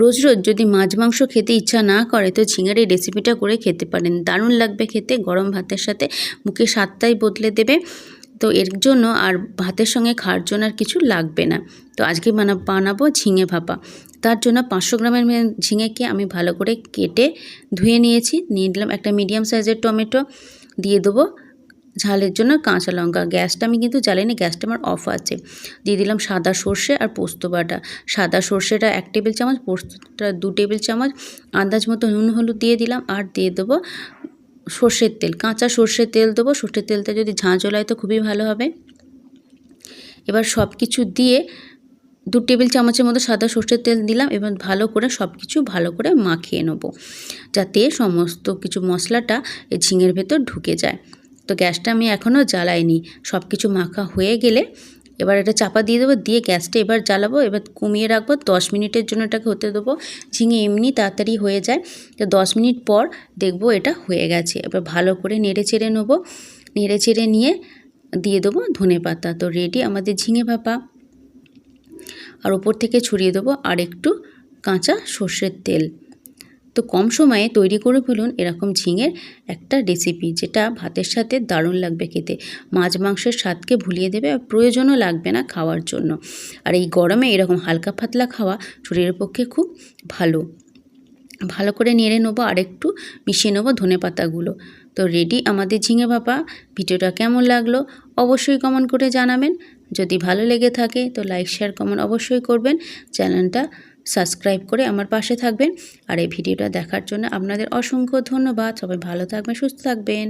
রোজ রোজ যদি মাছ মাংস খেতে ইচ্ছা না করে তো ঝিঙের এই রেসিপিটা করে খেতে পারেন। দারুণ লাগবে খেতে, গরম ভাতের সাথে মুখে স্বাদটাই বদলে দেবে। তো এর জন্য আর ভাতের সঙ্গে খাওয়ার জন্য আর কিছু লাগবে না। তো আজকে বানাবো ঝিঙে ভাপা। তার জন্য 500 গ্রামের ঝিঙেকে আমি ভালো করে কেটে ধুয়ে নিয়েছি। নিয়ে নিলাম একটা মিডিয়াম সাইজের টমেটো, দিয়ে দেবো ঝালের জন্য কাঁচা লঙ্কা। গ্যাসটা আমি কিন্তু জ্বালিনি, গ্যাসটা আমার অফ আছে। দিয়ে দিলাম সাদা সর্ষে আর পোস্ত বাটা। সাদা সর্ষেটা 1 টেবিল চামচ, পোস্তটা 2 টেবিল চামচ, আন্দাজ মতো নুন হলুদ দিয়ে দিলাম। আর দিয়ে দেবো সর্ষের তেল, কাঁচা সর্ষের তেল দেবো। সর্ষের তেলটা যদি ঝাঁঝ হয় তো খুবই ভালো হবে। এবার সব কিছু দিয়ে 2 টেবিল চামচের মতো সাদা সর্ষের তেল দিলাম। এবার ভালো করে সব কিছু ভালো করে মাখিয়ে নেব, যাতে সমস্ত কিছু মশলাটা এই ঝিঙের ভেতর ঢুকে যায়। তো গ্যাসটা আমি এখনও জ্বালাইনি। সব কিছু মাখা হয়ে গেলে এবার এটা চাপা দিয়ে দেবো, দিয়ে গ্যাসটা এবার জ্বালাবো। এবার কমিয়ে রাখবো, 10 মিনিটের জন্য এটাকে হতে দেবো। ঝিঙে এমনি তাড়াতাড়ি হয়ে যায়। তো 10 মিনিট পর দেখবো এটা হয়ে গেছে। এবার ভালো করে নেড়ে চেড়ে নেবো। নেড়ে চেড়ে নিয়ে দিয়ে দেবো ধনেপাতা। তো রেডি আমাদের ঝিঙে ভাপা। আর ওপর থেকে ছড়িয়ে দেবো আর একটু কাঁচা সর্ষের তেল। তো কম সময়ে তৈরি করে ফেলুন এরকম ঝিঙের একটা রেসিপি, যেটা ভাতের সাথে দারুণ লাগবে খেতে। মাছ মাংসের স্বাদকে ভুলিয়ে দেবে, আর প্রয়োজনও লাগবে না খাওয়ার জন্য। আর এই গরমে এরকম হালকা পাতলা খাওয়া শরীরের পক্ষে খুব ভালো। ভালো করে নেড়ে নেবো, আর একটু মিশিয়ে নেবো ধনেপাতাগুলো। তো রেডি আমাদের ঝিঙে ভাপা। ভিডিওটা কেমন লাগলো অবশ্যই কমেন্ট করে জানাবেন। যদি ভালো লেগে থাকে তো লাইক শেয়ার কমেন্ট অবশ্যই করবেন। চ্যানেলটা সাবস্ক্রাইব করে আমার পাশে থাকবেন। আর এই ভিডিওটা দেখার জন্য আপনাদের অসংখ্য ধন্যবাদ। সবাই ভালো থাকবেন, সুস্থ থাকবেন।